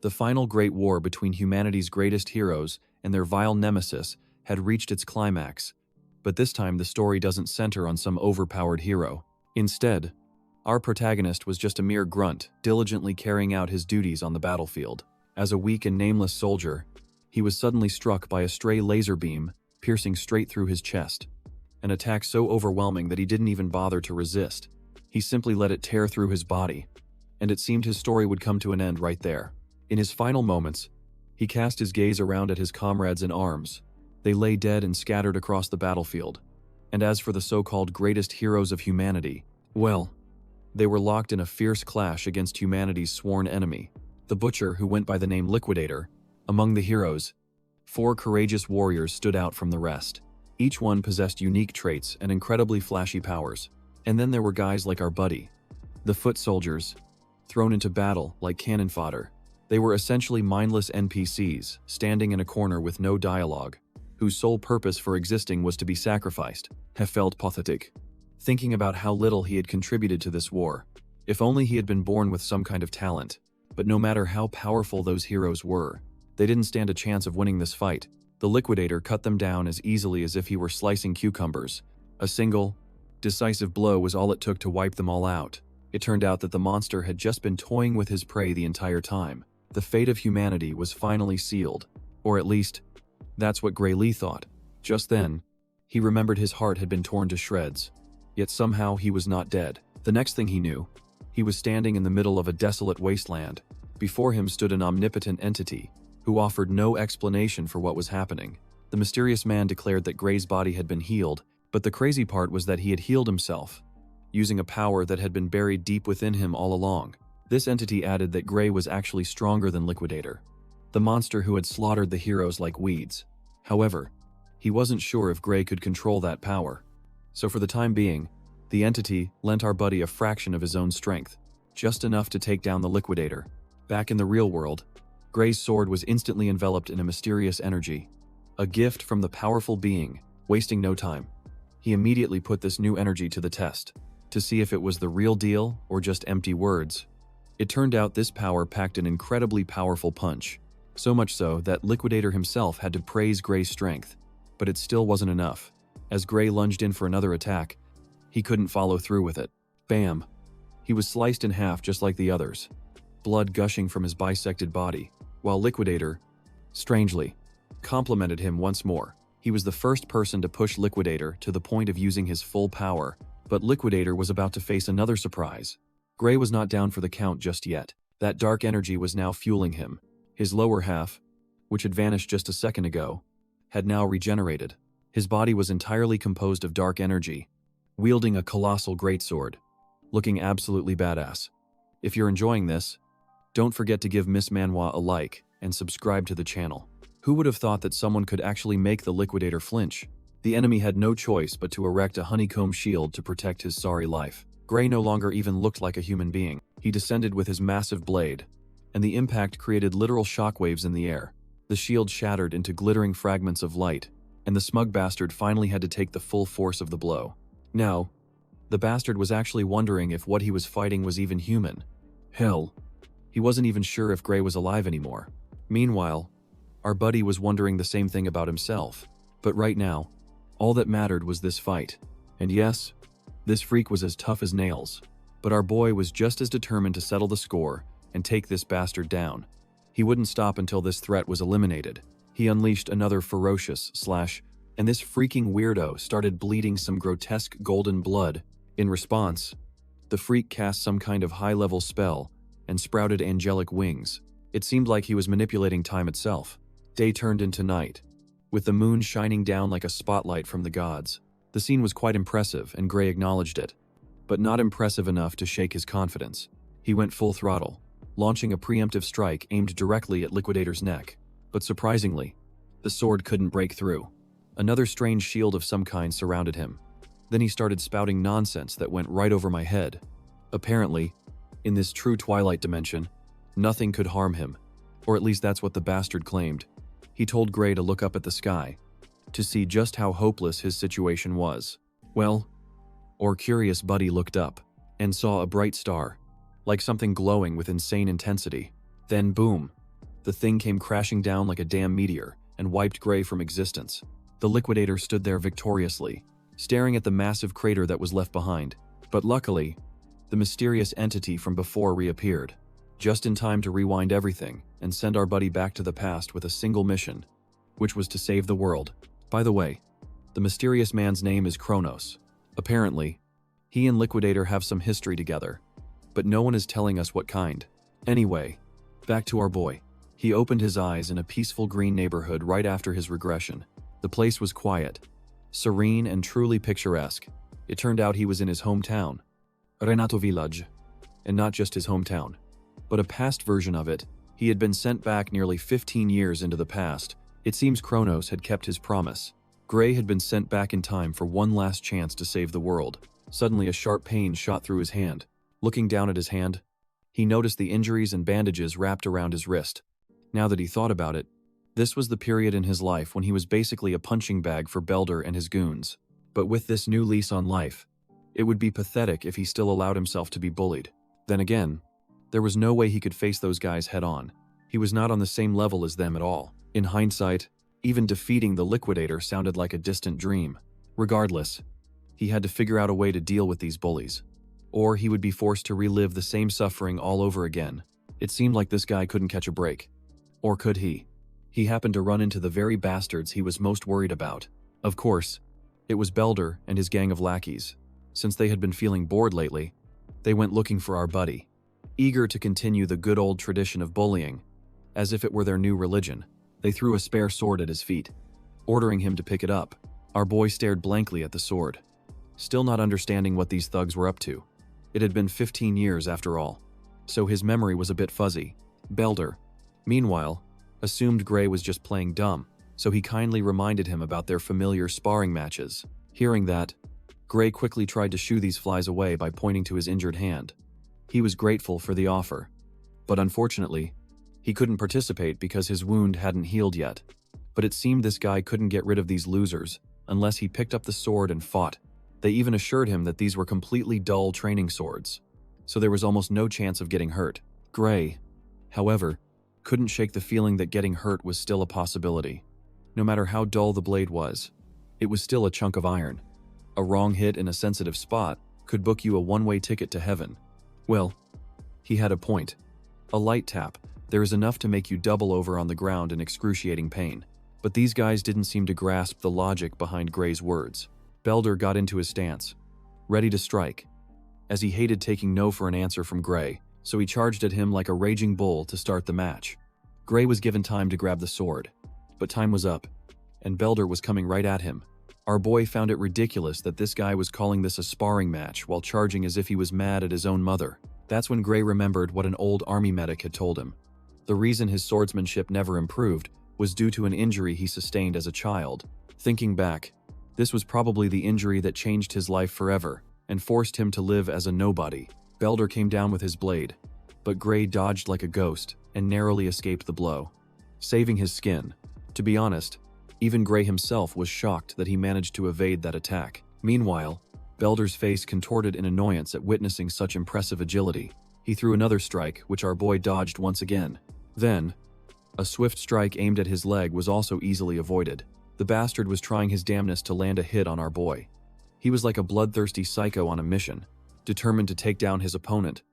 The final great war between humanity's greatest heroes and their vile nemesis had reached its climax. But this time the story doesn't center on some overpowered hero. Instead, our protagonist was just a mere grunt, diligently carrying out his duties on the battlefield. As a weak and nameless soldier, he was suddenly struck by a stray laser beam, piercing straight through his chest. An attack so overwhelming that he didn't even bother to resist. He simply let it tear through his body, and it seemed his story would come to an end right there. In his final moments, he cast his gaze around at his comrades in arms. They lay dead and scattered across the battlefield. And as for the so-called greatest heroes of humanity, well, they were locked in a fierce clash against humanity's sworn enemy, the Butcher, who went by the name Liquidator. Among the heroes, 4 courageous warriors stood out from the rest. Each one possessed unique traits and incredibly flashy powers. And then there were guys like our buddy, the Foot Soldiers, thrown into battle like cannon fodder. They were essentially mindless NPCs, standing in a corner with no dialogue, whose sole purpose for existing was to be sacrificed. He felt pathetic, thinking about how little he had contributed to this war. If only he had been born with some kind of talent. But no matter how powerful those heroes were, they didn't stand a chance of winning this fight. The Liquidator cut them down as easily as if he were slicing cucumbers. A single, decisive blow was all it took to wipe them all out. It turned out that the monster had just been toying with his prey the entire time. The fate of humanity was finally sealed. Or at least, that's what Gray Lee thought. Just then, he remembered his heart had been torn to shreds. Yet somehow he was not dead. The next thing he knew, he was standing in the middle of a desolate wasteland. Before him stood an omnipotent entity, who offered no explanation for what was happening. The mysterious man declared that Gray's body had been healed, but the crazy part was that he had healed himself, using a power that had been buried deep within him all along. This entity added that Gray was actually stronger than Liquidator, the monster who had slaughtered the heroes like weeds. However, he wasn't sure if Gray could control that power. So for the time being, the entity lent our buddy a fraction of his own strength, just enough to take down the Liquidator. Back in the real world, Gray's sword was instantly enveloped in a mysterious energy, a gift from the powerful being. Wasting no time, he immediately put this new energy to the test, to see if it was the real deal or just empty words. It turned out this power packed an incredibly powerful punch, so much so that Liquidator himself had to praise Gray's strength. But it still wasn't enough. As Gray lunged in for another attack, he couldn't follow through with it. Bam! He was sliced in half just like the others, blood gushing from his bisected body, while Liquidator, strangely, complimented him once more. He was the first person to push Liquidator to the point of using his full power, but Liquidator was about to face another surprise. Gray was not down for the count just yet. That dark energy was now fueling him. His lower half, which had vanished just a second ago, had now regenerated. His body was entirely composed of dark energy, wielding a colossal greatsword, looking absolutely badass. If you're enjoying this, don't forget to give Miss Manhwa a like and subscribe to the channel. Who would have thought that someone could actually make the Liquidator flinch? The enemy had no choice but to erect a honeycomb shield to protect his sorry life. Gray no longer even looked like a human being. He descended with his massive blade, and the impact created literal shockwaves in the air. The shield shattered into glittering fragments of light, and the smug bastard finally had to take the full force of the blow. Now, the bastard was actually wondering if what he was fighting was even human. Hell, he wasn't even sure if Gray was alive anymore. Meanwhile, our buddy was wondering the same thing about himself. But right now, all that mattered was this fight. And yes, this freak was as tough as nails. But our boy was just as determined to settle the score and take this bastard down. He wouldn't stop until this threat was eliminated. He unleashed another ferocious slash, and this freaking weirdo started bleeding some grotesque golden blood. In response, the freak cast some kind of high-level spell and sprouted angelic wings. It seemed like he was manipulating time itself. Day turned into night, with the moon shining down like a spotlight from the gods. The scene was quite impressive, and Gray acknowledged it, but not impressive enough to shake his confidence. He went full throttle, launching a preemptive strike aimed directly at Liquidator's neck. But surprisingly, the sword couldn't break through. Another strange shield of some kind surrounded him. Then he started spouting nonsense that went right over my head. Apparently, in this true Twilight dimension, nothing could harm him, or at least that's what the bastard claimed. He told Gray to look up at the sky, to see just how hopeless his situation was. Well, our curious buddy looked up, and saw a bright star, like something glowing with insane intensity. Then boom, The thing came crashing down like a damn meteor and wiped Gray from existence. The liquidator stood there victoriously, staring at the massive crater that was left behind. But luckily, the mysterious entity from before reappeared, just in time to rewind everything and send our buddy back to the past with a single mission, which was to save the world. By the way, the mysterious man's name is Kronos. Apparently, he and Liquidator have some history together, but no one is telling us what kind. Anyway, back to our boy. He opened his eyes in a peaceful green neighborhood right after his regression. The place was quiet, serene, and truly picturesque. It turned out he was in his hometown, Renato Village, and not just his hometown, but a past version of it. He had been sent back nearly 15 years into the past. It seems Kronos had kept his promise. Gray had been sent back in time for one last chance to save the world. Suddenly, a sharp pain shot through his hand. Looking down at his hand, he noticed the injuries and bandages wrapped around his wrist. Now that he thought about it, this was the period in his life when he was basically a punching bag for Belder and his goons. But with this new lease on life, it would be pathetic if he still allowed himself to be bullied. Then again, there was no way he could face those guys head on. He was not on the same level as them at all. In hindsight, even defeating the Liquidator sounded like a distant dream. Regardless, he had to figure out a way to deal with these bullies, or he would be forced to relive the same suffering all over again. It seemed like this guy couldn't catch a break. Or could he? He happened to run into the very bastards he was most worried about. Of course, it was Belder and his gang of lackeys. Since they had been feeling bored lately, they went looking for our buddy, eager to continue the good old tradition of bullying, as if it were their new religion. They threw a spare sword at his feet, ordering him to pick it up. Our boy stared blankly at the sword, still not understanding what these thugs were up to. It had been 15 years after all, so his memory was a bit fuzzy. Belder, meanwhile, assumed Gray was just playing dumb, so he kindly reminded him about their familiar sparring matches. Hearing that, Gray quickly tried to shoo these flies away by pointing to his injured hand. He was grateful for the offer, but unfortunately, he couldn't participate because his wound hadn't healed yet. But it seemed this guy couldn't get rid of these losers unless he picked up the sword and fought. They even assured him that these were completely dull training swords, so there was almost no chance of getting hurt. Gray, however, couldn't shake the feeling that getting hurt was still a possibility. No matter how dull the blade was, it was still a chunk of iron. A wrong hit in a sensitive spot could book you a one-way ticket to heaven. Well, he had a point. A light tap, there is enough to make you double over on the ground in excruciating pain. But these guys didn't seem to grasp the logic behind Gray's words. Belder got into his stance, ready to strike, as he hated taking no for an answer from Gray, so he charged at him like a raging bull to start the match. Gray was given time to grab the sword, but time was up, and Belder was coming right at him. Our boy found it ridiculous that this guy was calling this a sparring match while charging as if he was mad at his own mother. That's when Gray remembered what an old army medic had told him. The reason his swordsmanship never improved was due to an injury he sustained as a child. Thinking back, this was probably the injury that changed his life forever and forced him to live as a nobody. Belder came down with his blade, but Gray dodged like a ghost and narrowly escaped the blow, saving his skin. To be honest, even Gray himself was shocked that he managed to evade that attack. Meanwhile, Belder's face contorted in annoyance at witnessing such impressive agility. He threw another strike, which our boy dodged once again. Then, a swift strike aimed at his leg was also easily avoided. The bastard was trying his damnedest to land a hit on our boy. He was like a bloodthirsty psycho on a mission, determined to take down his opponent.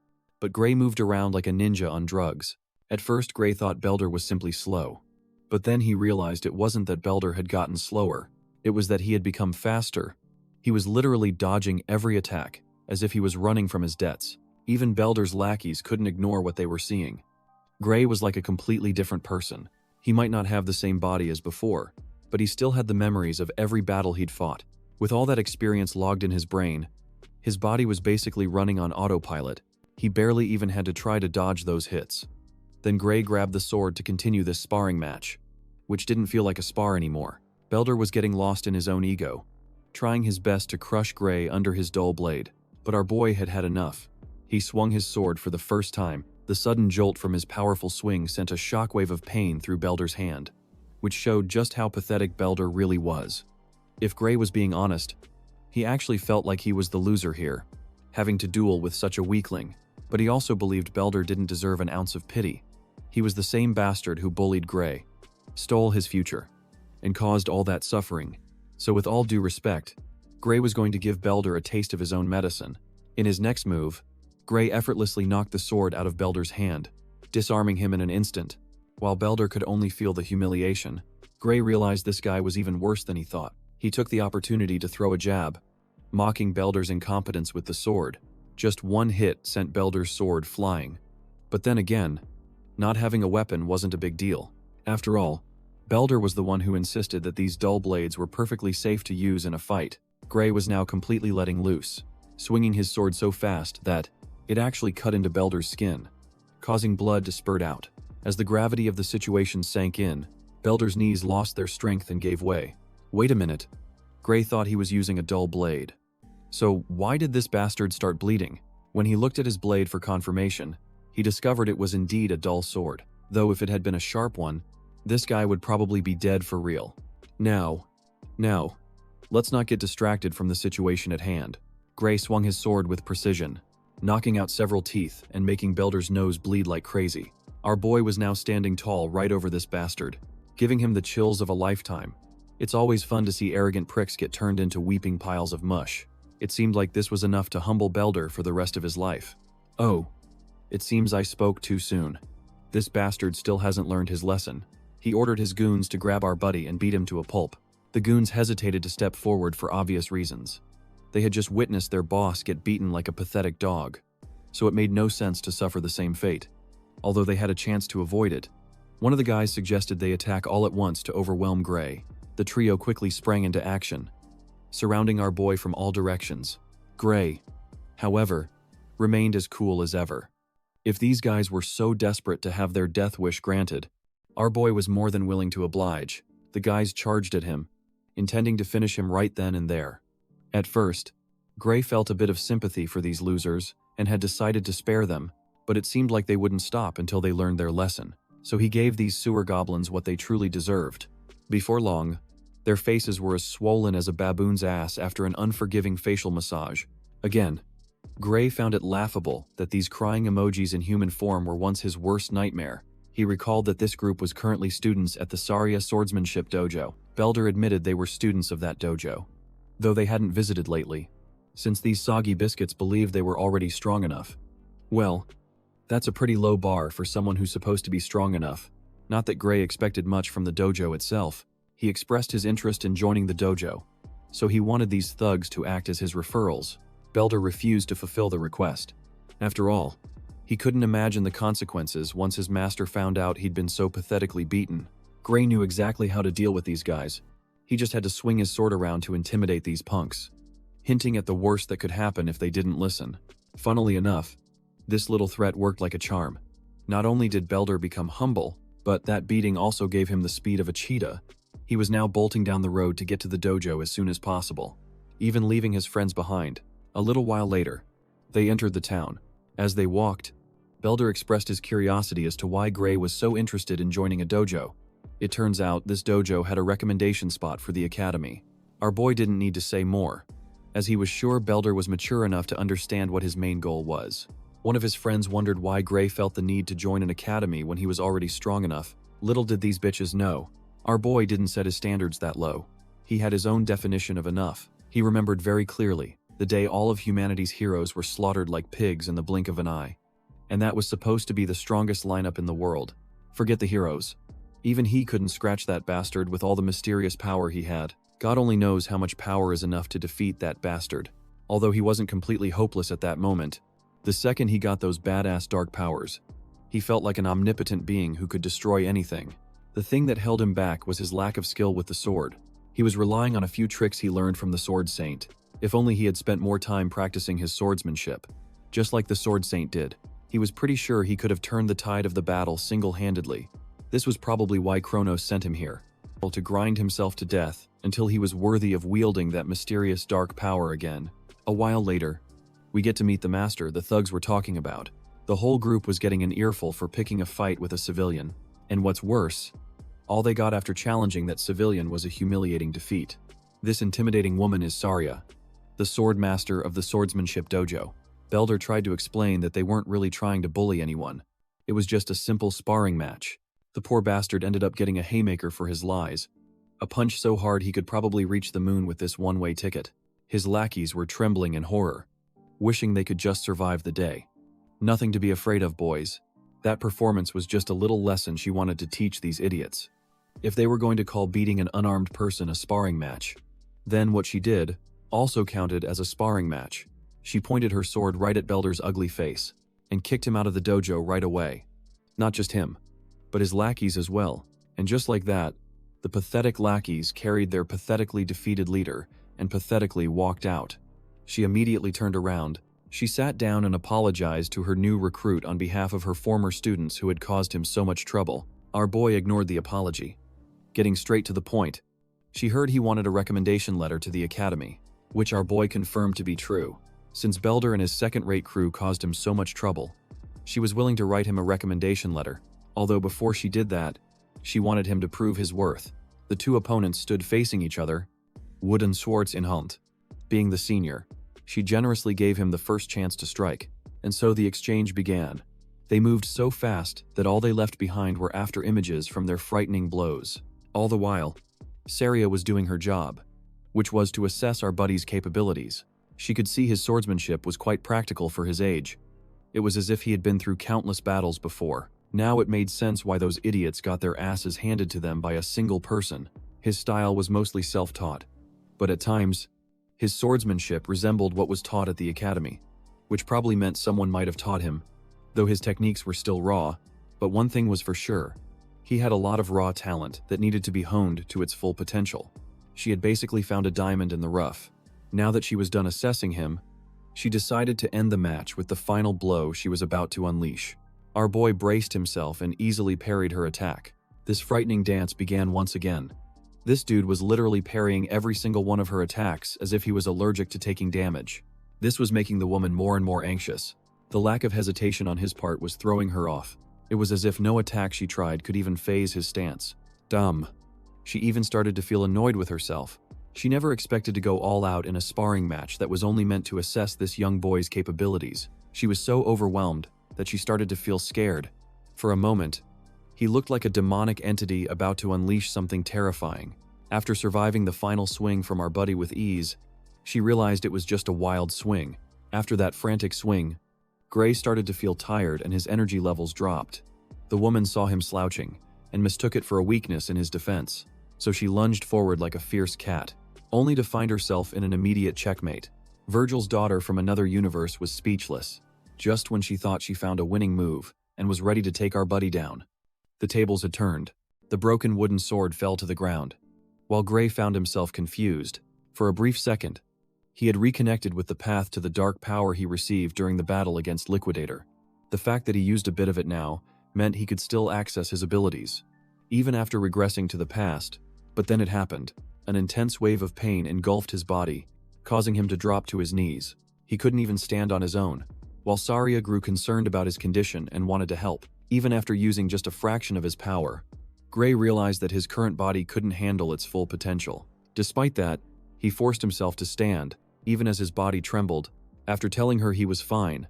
But Gray moved around like a ninja on drugs. At first, Gray thought Belder was simply slow. But then he realized it wasn't that Belder had gotten slower. It was that he had become faster. He was literally dodging every attack, as if he was running from his debts. Even Belder's lackeys couldn't ignore what they were seeing. Gray was like a completely different person. He might not have the same body as before, but he still had the memories of every battle he'd fought. With all that experience logged in his brain, his body was basically running on autopilot. He barely even had to try to dodge those hits. Then Gray grabbed the sword to continue this sparring match, which didn't feel like a spar anymore. Belder was getting lost in his own ego, trying his best to crush Gray under his dull blade. But our boy had had enough. He swung his sword for the first time. The sudden jolt from his powerful swing sent a shockwave of pain through Belder's hand, which showed just how pathetic Belder really was. If Gray was being honest, he actually felt like he was the loser here, having to duel with such a weakling, but he also believed Belder didn't deserve an ounce of pity. He was the same bastard who bullied Gray, stole his future, and caused all that suffering. So with all due respect, Gray was going to give Belder a taste of his own medicine. In his next move, Gray effortlessly knocked the sword out of Belder's hand, disarming him in an instant. While Belder could only feel the humiliation, Gray realized this guy was even worse than he thought. He took the opportunity to throw a jab, mocking Belder's incompetence with the sword. Just one hit sent Belder's sword flying. But then again, not having a weapon wasn't a big deal. After all, Belder was the one who insisted that these dull blades were perfectly safe to use in a fight. Gray was now completely letting loose, swinging his sword so fast that it actually cut into Belder's skin, causing blood to spurt out. As the gravity of the situation sank in, Belder's knees lost their strength and gave way. Wait a minute. Gray thought he was using a dull blade. So why did this bastard start bleeding? When he looked at his blade for confirmation, he discovered it was indeed a dull sword. Though if it had been a sharp one, this guy would probably be dead for real. Now, let's not get distracted from the situation at hand. Gray swung his sword with precision, knocking out several teeth and making Belder's nose bleed like crazy. Our boy was now standing tall right over this bastard, giving him the chills of a lifetime. It's always fun to see arrogant pricks get turned into weeping piles of mush. It seemed like this was enough to humble Belder for the rest of his life. Oh, it seems I spoke too soon. This bastard still hasn't learned his lesson. He ordered his goons to grab our buddy and beat him to a pulp. The goons hesitated to step forward for obvious reasons. They had just witnessed their boss get beaten like a pathetic dog, so it made no sense to suffer the same fate. Although they had a chance to avoid it, one of the guys suggested they attack all at once to overwhelm Gray. The trio quickly sprang into action, surrounding our boy from all directions. Gray, however, remained as cool as ever. If these guys were so desperate to have their death wish granted, our boy was more than willing to oblige. The guys charged at him, intending to finish him right then and there. At first, Gray felt a bit of sympathy for these losers and had decided to spare them, but it seemed like they wouldn't stop until they learned their lesson. So he gave these sewer goblins what they truly deserved. Before long, their faces were as swollen as a baboon's ass after an unforgiving facial massage. Again, Gray found it laughable that these crying emojis in human form were once his worst nightmare. He recalled that this group was currently students at the Saria Swordsmanship Dojo. Belder admitted they were students of that dojo, though they hadn't visited lately, since these soggy biscuits believed they were already strong enough. Well, that's a pretty low bar for someone who's supposed to be strong enough. Not that Gray expected much from the dojo itself. He expressed his interest in joining the dojo, so he wanted these thugs to act as his referrals. Belder refused to fulfill the request. After all, he couldn't imagine the consequences once his master found out he'd been so pathetically beaten. Gray knew exactly how to deal with these guys. He just had to swing his sword around to intimidate these punks, hinting at the worst that could happen if they didn't listen. Funnily enough, this little threat worked like a charm. Not only did Belder become humble, but that beating also gave him the speed of a cheetah. He was now bolting down the road to get to the dojo as soon as possible, even leaving his friends behind. A little while later, they entered the town. As they walked, Belder expressed his curiosity as to why Gray was so interested in joining a dojo. It turns out this dojo had a recommendation spot for the academy. Our boy didn't need to say more, as he was sure Belder was mature enough to understand what his main goal was. One of his friends wondered why Gray felt the need to join an academy when he was already strong enough. Little did these bitches know, our boy didn't set his standards that low. He had his own definition of enough. He remembered very clearly the day all of humanity's heroes were slaughtered like pigs in the blink of an eye. And that was supposed to be the strongest lineup in the world. Forget the heroes. Even he couldn't scratch that bastard with all the mysterious power he had. God only knows how much power is enough to defeat that bastard. Although he wasn't completely hopeless at that moment, the second he got those badass dark powers, he felt like an omnipotent being who could destroy anything. The thing that held him back was his lack of skill with the sword. He was relying on a few tricks he learned from the Sword Saint. If only he had spent more time practicing his swordsmanship. Just like the Sword Saint did, he was pretty sure he could have turned the tide of the battle single-handedly. This was probably why Kronos sent him here, to grind himself to death until he was worthy of wielding that mysterious dark power again. A while later, we get to meet the master the thugs were talking about. The whole group was getting an earful for picking a fight with a civilian. And what's worse, all they got after challenging that civilian was a humiliating defeat. This intimidating woman is Saria, the sword master of the swordsmanship dojo. Belder tried to explain that they weren't really trying to bully anyone, It was just a simple sparring match. The poor bastard ended up getting a haymaker for his lies. A punch so hard he could probably reach the moon with this one-way ticket. His lackeys were trembling in horror, wishing they could just survive the day. Nothing to be afraid of, boys. That performance was just a little lesson she wanted to teach these idiots. If they were going to call beating an unarmed person a sparring match, then what she did also counted as a sparring match. She pointed her sword right at Belder's ugly face and kicked him out of the dojo right away. Not just him, but his lackeys as well. And just like that, the pathetic lackeys carried their pathetically defeated leader and pathetically walked out. She immediately turned around. She sat down and apologized to her new recruit on behalf of her former students who had caused him so much trouble. Our boy ignored the apology. Getting straight to the point, she heard he wanted a recommendation letter to the academy, which our boy confirmed to be true. Since Belder and his second-rate crew caused him so much trouble, she was willing to write him a recommendation letter, although before she did that, she wanted him to prove his worth. The two opponents stood facing each other, Wooden Swords in hand. Being the senior, she generously gave him the first chance to strike, and so the exchange began. They moved so fast that all they left behind were after images from their frightening blows. All the while, Saria was doing her job, which was to assess our buddy's capabilities. She could see his swordsmanship was quite practical for his age. It was as if he had been through countless battles before. Now it made sense why those idiots got their asses handed to them by a single person. His style was mostly self-taught, but at times, his swordsmanship resembled what was taught at the academy, which probably meant someone might have taught him, though his techniques were still raw. But one thing was for sure, he had a lot of raw talent that needed to be honed to its full potential. She had basically found a diamond in the rough. Now that she was done assessing him, she decided to end the match with the final blow she was about to unleash. Our boy braced himself and easily parried her attack. This frightening dance began once again. This dude was literally parrying every single one of her attacks as if he was allergic to taking damage. This was making the woman more and more anxious. The lack of hesitation on his part was throwing her off. It was as if no attack she tried could even phase his stance. Dumb. She even started to feel annoyed with herself. She never expected to go all out in a sparring match that was only meant to assess this young boy's capabilities. She was so overwhelmed that she started to feel scared. For a moment, he looked like a demonic entity about to unleash something terrifying. After surviving the final swing from our buddy with ease, she realized it was just a wild swing. After that frantic swing, Gray started to feel tired and his energy levels dropped. The woman saw him slouching and mistook it for a weakness in his defense, so she lunged forward like a fierce cat, only to find herself in an immediate checkmate. Virgil's daughter from another universe was speechless, just when she thought she found a winning move and was ready to take our buddy down. The tables had turned. The broken wooden sword fell to the ground, while Gray found himself confused. For a brief second, he had reconnected with the path to the dark power he received during the battle against Liquidator. The fact that he used a bit of it now meant he could still access his abilities, even after regressing to the past. But then it happened. An intense wave of pain engulfed his body, causing him to drop to his knees. He couldn't even stand on his own. While Saria grew concerned about his condition and wanted to help, even after using just a fraction of his power, Gray realized that his current body couldn't handle its full potential. Despite that, he forced himself to stand, even as his body trembled. After telling her he was fine,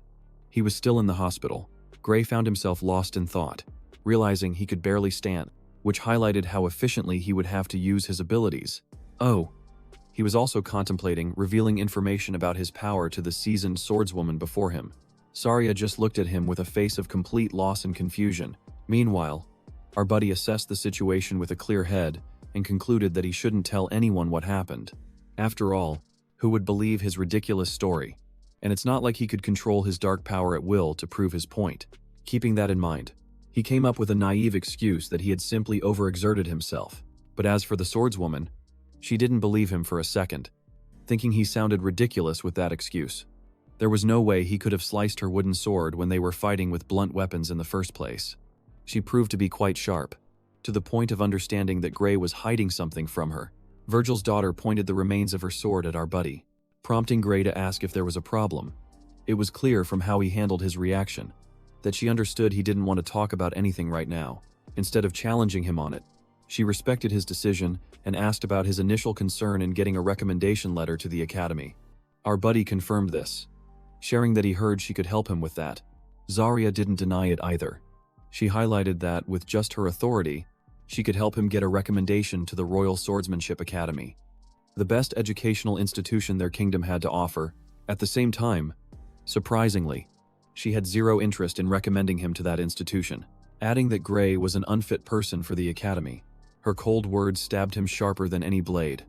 he was still in the hospital. Gray found himself lost in thought, realizing he could barely stand, which highlighted how efficiently he would have to use his abilities. Oh, he was also contemplating revealing information about his power to the seasoned swordswoman before him. Saria just looked at him with a face of complete loss and confusion. Meanwhile, our buddy assessed the situation with a clear head and concluded that he shouldn't tell anyone what happened. After all, who would believe his ridiculous story? And it's not like he could control his dark power at will to prove his point. Keeping that in mind, he came up with a naive excuse that he had simply overexerted himself. But as for the swordswoman, she didn't believe him for a second, thinking he sounded ridiculous with that excuse. There was no way he could have sliced her wooden sword when they were fighting with blunt weapons in the first place. She proved to be quite sharp, to the point of understanding that Gray was hiding something from her. Virgil's daughter pointed the remains of her sword at our buddy, prompting Gray to ask if there was a problem. It was clear from how he handled his reaction that she understood he didn't want to talk about anything right now. Instead of challenging him on it, she respected his decision and asked about his initial concern in getting a recommendation letter to the academy. Our buddy confirmed this, sharing that he heard she could help him with that. Zarya didn't deny it either. She highlighted that, with just her authority, she could help him get a recommendation to the Royal Swordsmanship Academy, the best educational institution their kingdom had to offer. At the same time, surprisingly, she had zero interest in recommending him to that institution, adding that Gray was an unfit person for the academy. Her cold words stabbed him sharper than any blade.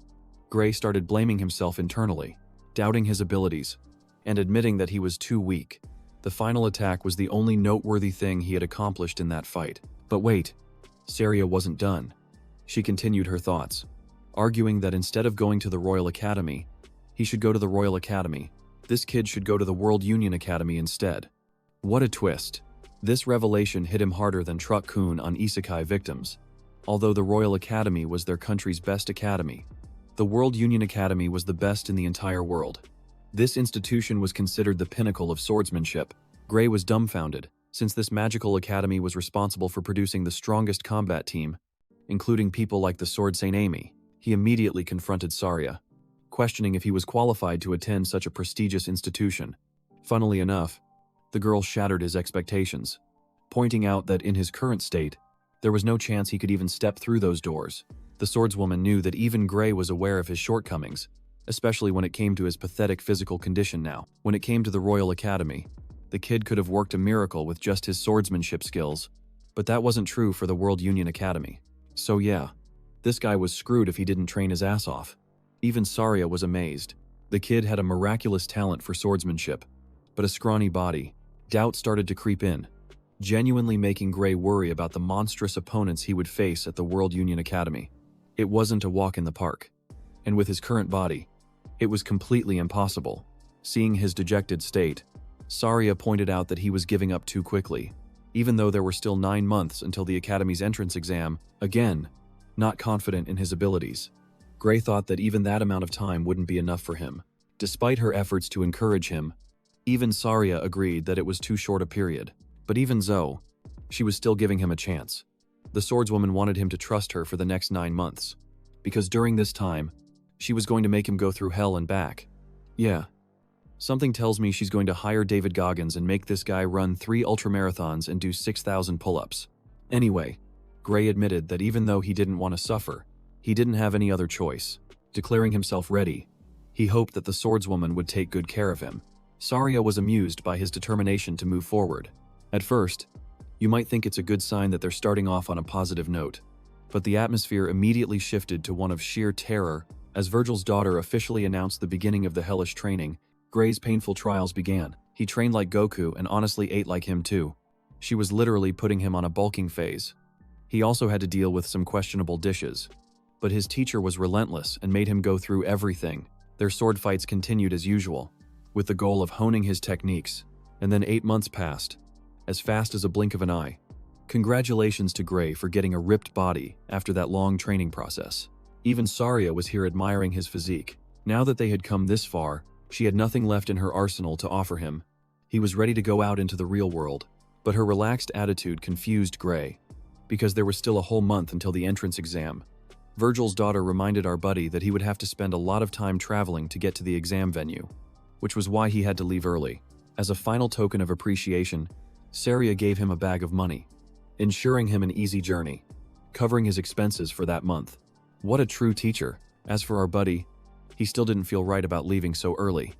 Gray started blaming himself internally, doubting his abilities, and admitting that he was too weak. The final attack was the only noteworthy thing he had accomplished in that fight. But wait, Saria wasn't done. She continued her thoughts, arguing that instead of going to the Royal Academy, he should go to the Royal Academy. This kid should go to the World Union Academy instead. What a twist. This revelation hit him harder than Truck-kun on isekai victims. Although the Royal Academy was their country's best academy, the World Union Academy was the best in the entire world. This institution was considered the pinnacle of swordsmanship. Gray was dumbfounded, since this magical academy was responsible for producing the strongest combat team, including people like the Sword Saint Amy. He immediately confronted Saria, questioning if he was qualified to attend such a prestigious institution. Funnily enough, the girl shattered his expectations, pointing out that in his current state, there was no chance he could even step through those doors. The swordswoman knew that even Gray was aware of his shortcomings, especially when it came to his pathetic physical condition now. When it came to the Royal Academy, the kid could have worked a miracle with just his swordsmanship skills, but that wasn't true for the World Union Academy. So yeah, this guy was screwed if he didn't train his ass off. Even Saria was amazed. The kid had a miraculous talent for swordsmanship, but a scrawny body. Doubt started to creep in, genuinely making Gray worry about the monstrous opponents he would face at the World Union Academy. It wasn't a walk in the park, and with his current body, it was completely impossible. Seeing his dejected state, Saria pointed out that he was giving up too quickly, even though there were still 9 months until the Academy's entrance exam. Again, not confident in his abilities, Gray thought that even that amount of time wouldn't be enough for him. Despite her efforts to encourage him, even Saria agreed that it was too short a period. But even so, she was still giving him a chance. The swordswoman wanted him to trust her for the next 9 months, because during this time, she was going to make him go through hell and back. Yeah. Something tells me she's going to hire David Goggins and make this guy run 3 ultramarathons and do 6,000 pull-ups. Anyway, Gray admitted that even though he didn't want to suffer, he didn't have any other choice. Declaring himself ready, he hoped that the swordswoman would take good care of him. Saria was amused by his determination to move forward. At first, you might think it's a good sign that they're starting off on a positive note, but the atmosphere immediately shifted to one of sheer terror. As Virgil's daughter officially announced the beginning of the hellish training, Gray's painful trials began. He trained like Goku and honestly ate like him too. She was literally putting him on a bulking phase. He also had to deal with some questionable dishes, but his teacher was relentless and made him go through everything. Their sword fights continued as usual, with the goal of honing his techniques. And then 8 months passed, as fast as a blink of an eye. Congratulations to Gray for getting a ripped body after that long training process. Even Saria was here admiring his physique. Now that they had come this far, she had nothing left in her arsenal to offer him. He was ready to go out into the real world, but her relaxed attitude confused Gray, because there was still a whole month until the entrance exam. Virgil's daughter reminded our buddy that he would have to spend a lot of time traveling to get to the exam venue, which was why he had to leave early. As a final token of appreciation, Saria gave him a bag of money, ensuring him an easy journey, covering his expenses for that month. What a true teacher. As for our buddy, he still didn't feel right about leaving so early.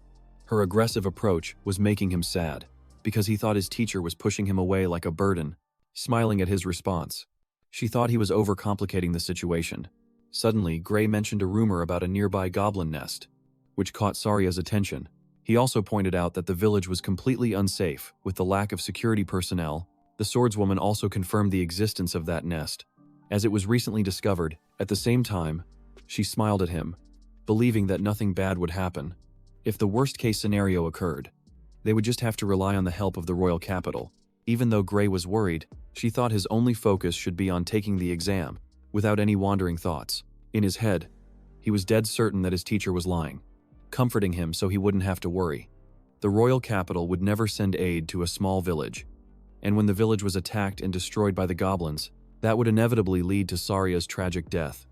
Her aggressive approach was making him sad, because he thought his teacher was pushing him away like a burden. Smiling at his response, she thought he was overcomplicating the situation. Suddenly, Gray mentioned a rumor about a nearby goblin nest, which caught Saria's attention. He also pointed out that the village was completely unsafe with the lack of security personnel. The swordswoman also confirmed the existence of that nest, as it was recently discovered. At the same time, she smiled at him, believing that nothing bad would happen. If the worst-case scenario occurred, they would just have to rely on the help of the royal capital. Even though Gray was worried, she thought his only focus should be on taking the exam, without any wandering thoughts. In his head, he was dead certain that his teacher was lying, comforting him so he wouldn't have to worry. The royal capital would never send aid to a small village, and when the village was attacked and destroyed by the goblins, that would inevitably lead to Saria's tragic death.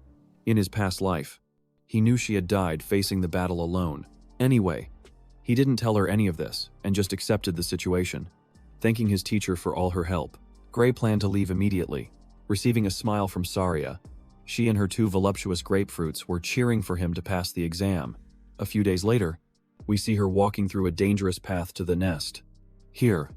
In his past life, he knew she had died facing the battle alone. Anyway, he didn't tell her any of this and just accepted the situation, thanking his teacher for all her help. Gray planned to leave immediately. Receiving a smile from Saria, she and her 2 voluptuous grapefruits were cheering for him to pass the exam. A few days later, we see her walking through a dangerous path to the nest. Here,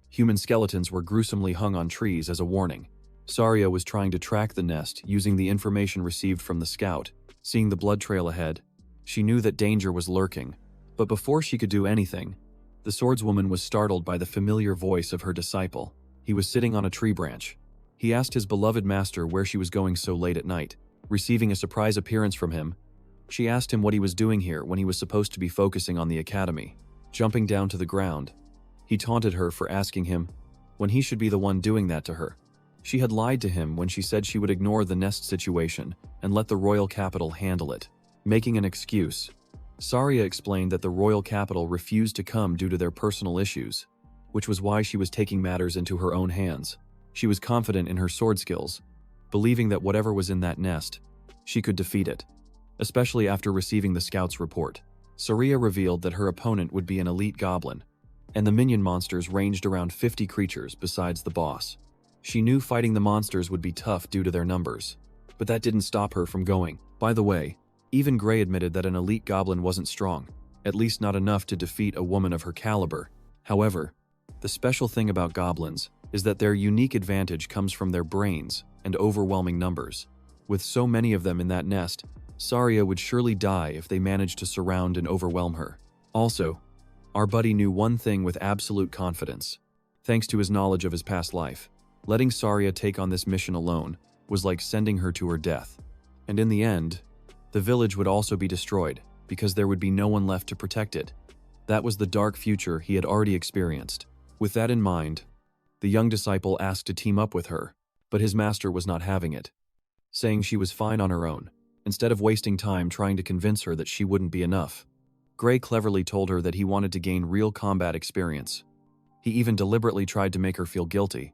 human skeletons were gruesomely hung on trees as a warning. Saria was trying to track the nest using the information received from the scout. Seeing the blood trail ahead, she knew that danger was lurking. But before she could do anything, the swordswoman was startled by the familiar voice of her disciple. He was sitting on a tree branch. He asked his beloved master where she was going so late at night. Receiving a surprise appearance from him, she asked him what he was doing here when he was supposed to be focusing on the academy. Jumping down to the ground, he taunted her for asking him when he should be the one doing that to her. She had lied to him when she said she would ignore the nest situation and let the royal capital handle it. Making an excuse, Saria explained that the royal capital refused to come due to their personal issues, which was why she was taking matters into her own hands. She was confident in her sword skills, believing that whatever was in that nest, she could defeat it. Especially after receiving the scout's report, Saria revealed that her opponent would be an elite goblin, and the minion monsters ranged around 50 creatures besides the boss. She knew fighting the monsters would be tough due to their numbers, but that didn't stop her from going. By the way, even Gray admitted that an elite goblin wasn't strong, at least not enough to defeat a woman of her caliber. However, the special thing about goblins is that their unique advantage comes from their brains and overwhelming numbers. With so many of them in that nest, Saria would surely die if they managed to surround and overwhelm her. Also, our buddy knew one thing with absolute confidence. Thanks to his knowledge of his past life, letting Saria take on this mission alone was like sending her to her death. And in the end, the village would also be destroyed because there would be no one left to protect it. That was the dark future he had already experienced. With that in mind, the young disciple asked to team up with her, but his master was not having it, saying she was fine on her own, instead of wasting time trying to convince her that she wouldn't be enough. Gray cleverly told her that he wanted to gain real combat experience. He even deliberately tried to make her feel guilty,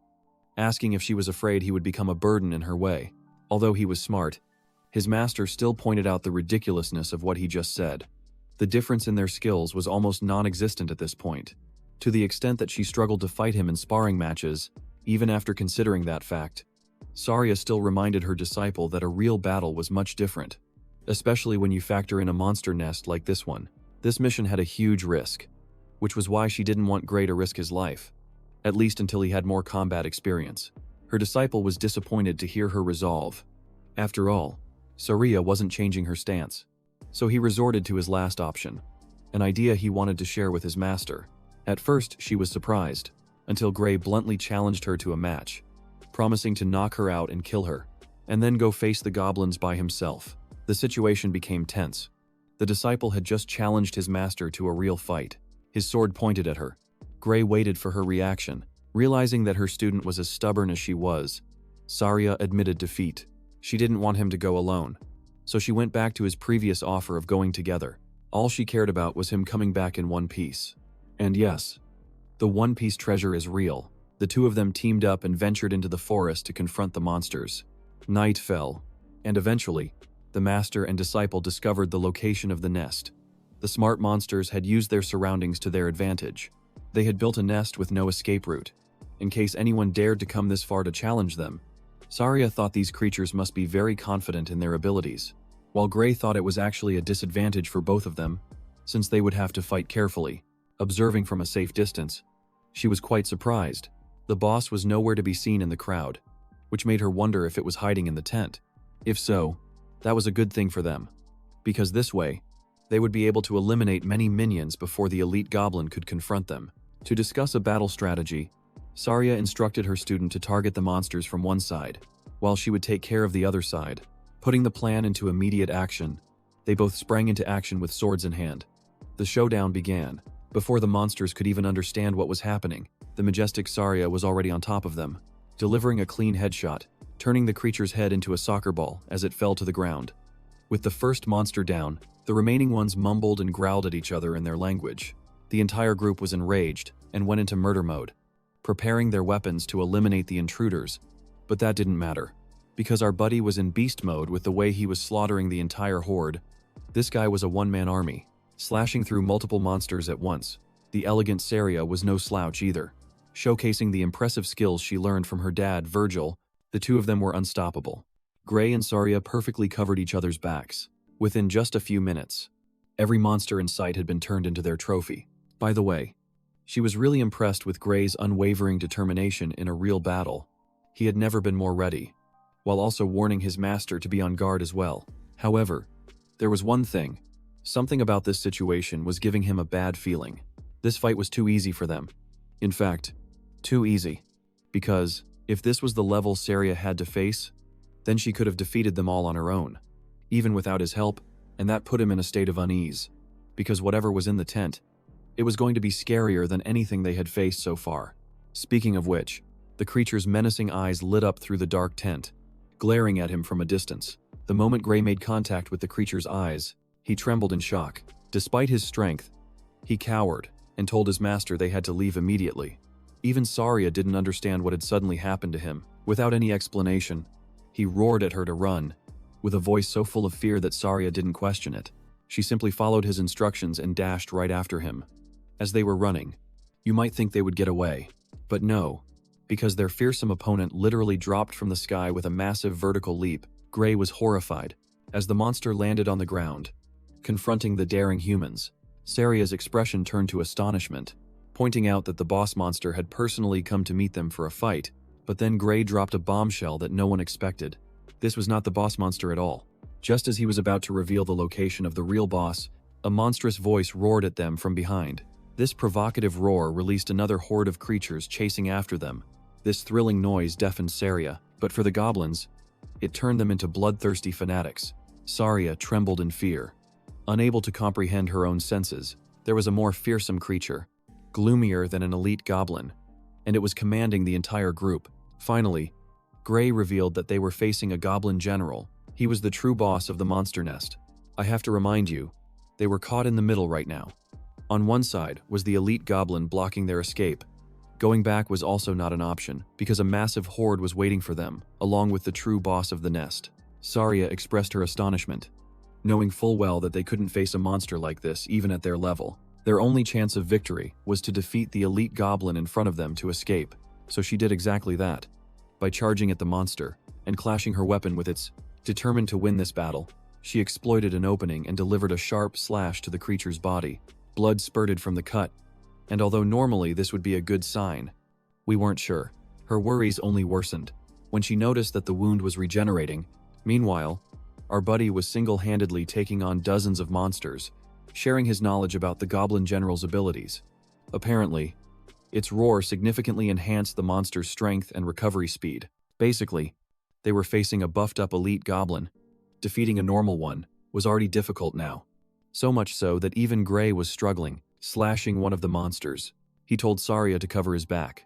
asking if she was afraid he would become a burden in her way. Although he was smart, his master still pointed out the ridiculousness of what he just said. The difference in their skills was almost non-existent at this point, to the extent that she struggled to fight him in sparring matches. Even after considering that fact, Saria still reminded her disciple that a real battle was much different, especially when you factor in a monster nest like this one. This mission had a huge risk, which was why she didn't want Gray to risk his life, at least until he had more combat experience. Her disciple was disappointed to hear her resolve. After all, Saria wasn't changing her stance, so he resorted to his last option, an idea he wanted to share with his master. At first, she was surprised, until Gray bluntly challenged her to a match, promising to knock her out and kill her, and then go face the goblins by himself. The situation became tense. The disciple had just challenged his master to a real fight, his sword pointed at her. Gray waited for her reaction. Realizing that her student was as stubborn as she was, Saria admitted defeat. She didn't want him to go alone, so she went back to his previous offer of going together. All she cared about was him coming back in one piece. And yes, the One Piece treasure is real. The two of them teamed up and ventured into the forest to confront the monsters. Night fell, and eventually, the master and disciple discovered the location of the nest. The smart monsters had used their surroundings to their advantage. They had built a nest with no escape route, in case anyone dared to come this far to challenge them. Saria thought these creatures must be very confident in their abilities, while Gray thought it was actually a disadvantage for both of them, since they would have to fight carefully, observing from a safe distance. She was quite surprised. The boss was nowhere to be seen in the crowd, which made her wonder if it was hiding in the tent. If so, that was a good thing for them, because this way, they would be able to eliminate many minions before the elite goblin could confront them. To discuss a battle strategy, Saria instructed her student to target the monsters from one side, while she would take care of the other side. Putting the plan into immediate action, they both sprang into action with swords in hand. The showdown began. Before the monsters could even understand what was happening, the majestic Saria was already on top of them, delivering a clean headshot, turning the creature's head into a soccer ball as it fell to the ground. With the first monster down, the remaining ones mumbled and growled at each other in their language. The entire group was enraged and went into murder mode, preparing their weapons to eliminate the intruders. But that didn't matter, because our buddy was in beast mode with the way he was slaughtering the entire horde. This guy was a one-man army, slashing through multiple monsters at once. The elegant Saria was no slouch either. Showcasing the impressive skills she learned from her dad, Virgil, the two of them were unstoppable. Gray and Saria perfectly covered each other's backs. Within just a few minutes, every monster in sight had been turned into their trophy. By the way, she was really impressed with Gray's unwavering determination in a real battle. He had never been more ready, while also warning his master to be on guard as well. However, there was one thing. Something about this situation was giving him a bad feeling. This fight was too easy for them. In fact, too easy. Because, if this was the level Saria had to face, then she could have defeated them all on her own, even without his help, and that put him in a state of unease. Because whatever was in the tent, it was going to be scarier than anything they had faced so far. Speaking of which, the creature's menacing eyes lit up through the dark tent, glaring at him from a distance. The moment Gray made contact with the creature's eyes, he trembled in shock. Despite his strength, he cowered and told his master they had to leave immediately. Even Saria didn't understand what had suddenly happened to him. Without any explanation, he roared at her to run, with a voice so full of fear that Saria didn't question it. She simply followed his instructions and dashed right after him. As they were running, you might think they would get away, but no, because their fearsome opponent literally dropped from the sky with a massive vertical leap. Gray was horrified as the monster landed on the ground, confronting the daring humans. Saria's expression turned to astonishment, pointing out that the boss monster had personally come to meet them for a fight, but then Gray dropped a bombshell that no one expected. This was not the boss monster at all. Just as he was about to reveal the location of the real boss, a monstrous voice roared at them from behind. This provocative roar released another horde of creatures chasing after them. This thrilling noise deafened Saria, but for the goblins, it turned them into bloodthirsty fanatics. Saria trembled in fear, unable to comprehend her own senses. There was a more fearsome creature, gloomier than an elite goblin, and it was commanding the entire group. Finally, Gray revealed that they were facing a goblin general. He was the true boss of the monster nest. I have to remind you, they were caught in the middle right now. On one side was the elite goblin blocking their escape. Going back was also not an option, because a massive horde was waiting for them, along with the true boss of the nest. Saria expressed her astonishment, knowing full well that they couldn't face a monster like this even at their level. Their only chance of victory was to defeat the elite goblin in front of them to escape, so she did exactly that, by charging at the monster and clashing her weapon with its. Determined to win this battle, she exploited an opening and delivered a sharp slash to the creature's body. Blood spurted from the cut, and although normally this would be a good sign, we weren't sure. Her worries only worsened when she noticed that the wound was regenerating. Meanwhile, our buddy was single-handedly taking on dozens of monsters, sharing his knowledge about the Goblin General's abilities. Apparently, its roar significantly enhanced the monster's strength and recovery speed. Basically, they were facing a buffed-up elite goblin. Defeating a normal one was already difficult now. So much so that even Gray was struggling, slashing one of the monsters. He told Saria to cover his back.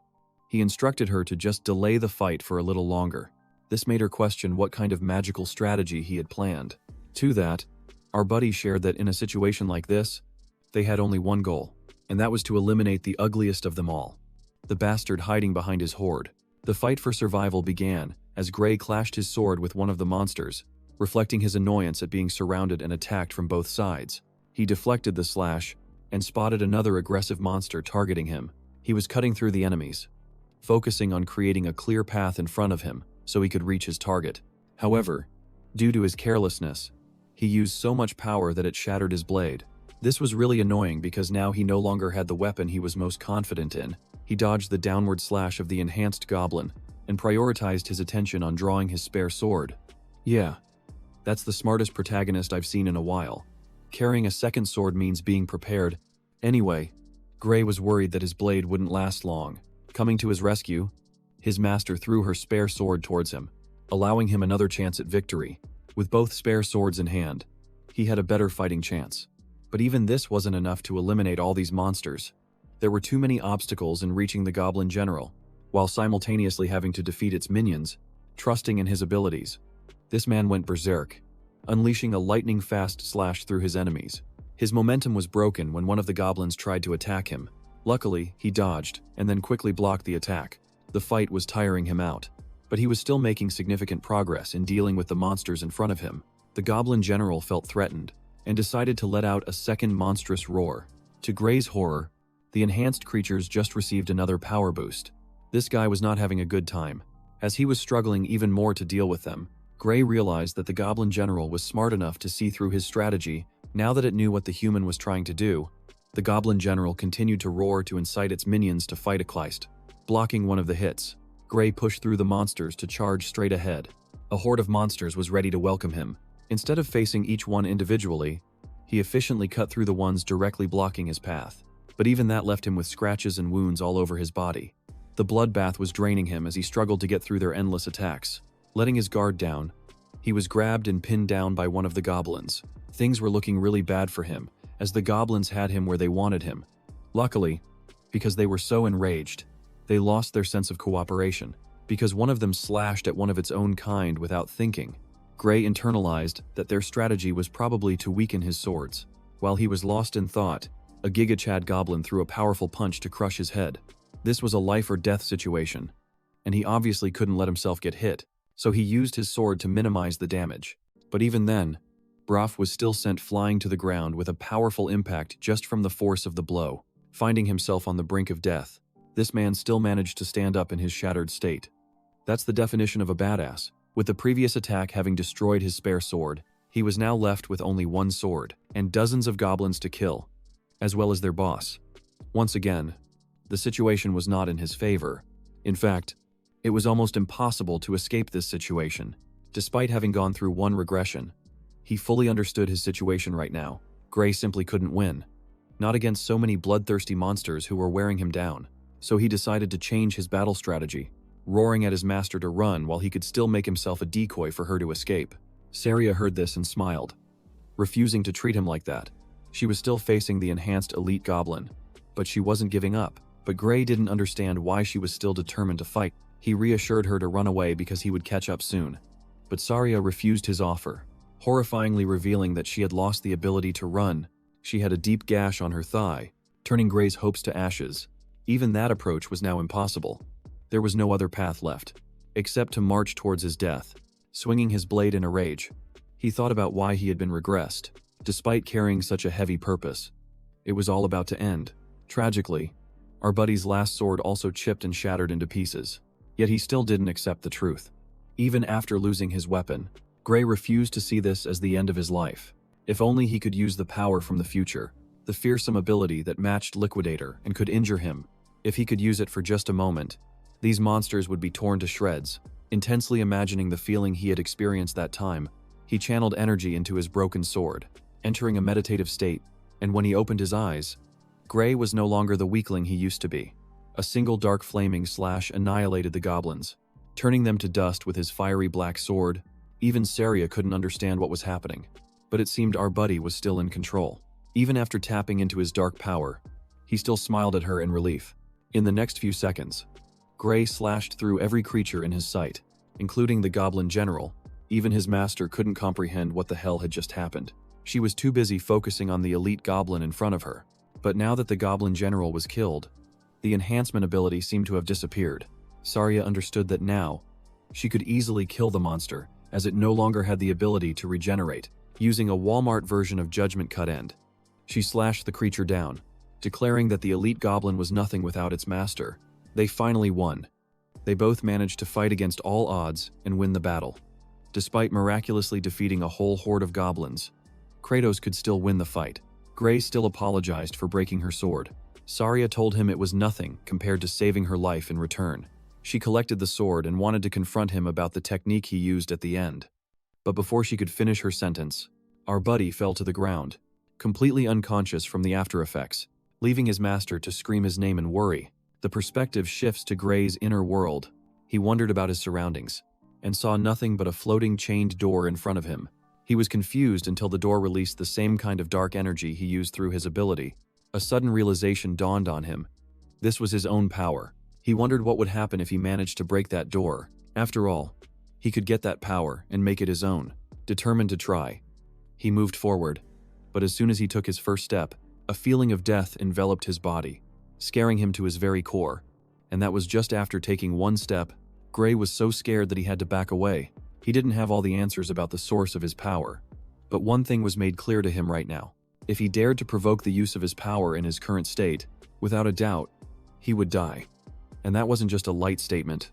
He instructed her to just delay the fight for a little longer. This made her question what kind of magical strategy he had planned. To that, our buddy shared that in a situation like this, they had only one goal, and that was to eliminate the ugliest of them all, the bastard hiding behind his horde. The fight for survival began as Gray clashed his sword with one of the monsters, reflecting his annoyance at being surrounded and attacked from both sides. He deflected the slash and spotted another aggressive monster targeting him. He was cutting through the enemies, focusing on creating a clear path in front of him so he could reach his target. However, due to his carelessness, he used so much power that it shattered his blade. This was really annoying because now he no longer had the weapon he was most confident in. He dodged the downward slash of the enhanced goblin and prioritized his attention on drawing his spare sword. Yeah, that's the smartest protagonist I've seen in a while. Carrying a second sword means being prepared. Anyway, Gray was worried that his blade wouldn't last long. Coming to his rescue, his master threw her spare sword towards him, allowing him another chance at victory. With both spare swords in hand, he had a better fighting chance. But even this wasn't enough to eliminate all these monsters. There were too many obstacles in reaching the Goblin General, while simultaneously having to defeat its minions, trusting in his abilities. This man went berserk, unleashing a lightning-fast slash through his enemies. His momentum was broken when one of the goblins tried to attack him. Luckily, he dodged and then quickly blocked the attack. The fight was tiring him out, but he was still making significant progress in dealing with the monsters in front of him. The Goblin General felt threatened and decided to let out a second monstrous roar. To Gray's horror, The enhanced creatures just received another power boost. This guy was not having a good time. As he was struggling even more to deal with them, Gray realized that the Goblin General was smart enough to see through his strategy. Now that it knew what the human was trying to do, the Goblin General continued to roar to incite its minions to fight Kleist. Blocking one of the hits, Gray pushed through the monsters to charge straight ahead. A horde of monsters was ready to welcome him. Instead of facing each one individually, he efficiently cut through the ones directly blocking his path. But even that left him with scratches and wounds all over his body. The bloodbath was draining him as he struggled to get through their endless attacks. Letting his guard down, he was grabbed and pinned down by one of the goblins. Things were looking really bad for him, as the goblins had him where they wanted him. Luckily, because they were so enraged, they lost their sense of cooperation, because one of them slashed at one of its own kind without thinking. Gray internalized that their strategy was probably to weaken his swords. While he was lost in thought, a Giga Chad goblin threw a powerful punch to crush his head. This was a life or death situation, and he obviously couldn't let himself get hit, so he used his sword to minimize the damage. But even then, Braff was still sent flying to the ground with a powerful impact just from the force of the blow. Finding himself on the brink of death, this man still managed to stand up in his shattered state. That's the definition of a badass. With the previous attack having destroyed his spare sword, he was now left with only one sword and dozens of goblins to kill, as well as their boss. Once again, the situation was not in his favor. In fact, it was almost impossible to escape this situation. Despite having gone through one regression, he fully understood his situation right now. Gray simply couldn't win. Not against so many bloodthirsty monsters who were wearing him down. So he decided to change his battle strategy, roaring at his master to run while he could still make himself a decoy for her to escape. Saria heard this and smiled, refusing to treat him like that. She was still facing the enhanced elite goblin, but she wasn't giving up. But Gray didn't understand why she was still determined to fight. He reassured her to run away because he would catch up soon. But Saria refused his offer, horrifyingly revealing that she had lost the ability to run. She had a deep gash on her thigh, turning Gray's hopes to ashes. Even that approach was now impossible. There was no other path left, except to march towards his death, swinging his blade in a rage. He thought about why he had been regressed. Despite carrying such a heavy purpose, it was all about to end. Tragically, our buddy's last sword also chipped and shattered into pieces. Yet he still didn't accept the truth. Even after losing his weapon, Gray refused to see this as the end of his life. If only he could use the power from the future, the fearsome ability that matched Liquidator and could injure him. If he could use it for just a moment, these monsters would be torn to shreds. Intensely imagining the feeling he had experienced that time, he channeled energy into his broken sword, entering a meditative state, and when he opened his eyes, Gray was no longer the weakling he used to be. A single dark flaming slash annihilated the goblins, turning them to dust with his fiery black sword. Even Saria couldn't understand what was happening, but it seemed our buddy was still in control. Even after tapping into his dark power, he still smiled at her in relief. In the next few seconds, Gray slashed through every creature in his sight, including the Goblin General. Even his master couldn't comprehend what the hell had just happened. She was too busy focusing on the elite goblin in front of her. But now that the Goblin General was killed, the enhancement ability seemed to have disappeared. Saria understood that now, she could easily kill the monster, as it no longer had the ability to regenerate. Using a Walmart version of Judgment Cut End, she slashed the creature down, declaring that the elite goblin was nothing without its master. They finally won. They both managed to fight against all odds and win the battle. Despite miraculously defeating a whole horde of goblins, Kratos could still win the fight. Gray still apologized for breaking her sword. Saria told him it was nothing compared to saving her life in return. She collected the sword and wanted to confront him about the technique he used at the end. But before she could finish her sentence, our buddy fell to the ground, completely unconscious from the after effects, leaving his master to scream his name in worry. The perspective shifts to Gray's inner world. He wondered about his surroundings, and saw nothing but a floating chained door in front of him. He was confused until the door released the same kind of dark energy he used through his ability. A sudden realization dawned on him. This was his own power. He wondered what would happen if he managed to break that door. After all, he could get that power and make it his own. Determined to try, he moved forward, but as soon as he took his first step, a feeling of death enveloped his body, scaring him to his very core. And that was just after taking one step. Gray was so scared that he had to back away. He didn't have all the answers about the source of his power. But one thing was made clear to him right now. If he dared to provoke the use of his power in his current state, Without a doubt, he would die. And that wasn't just a light statement,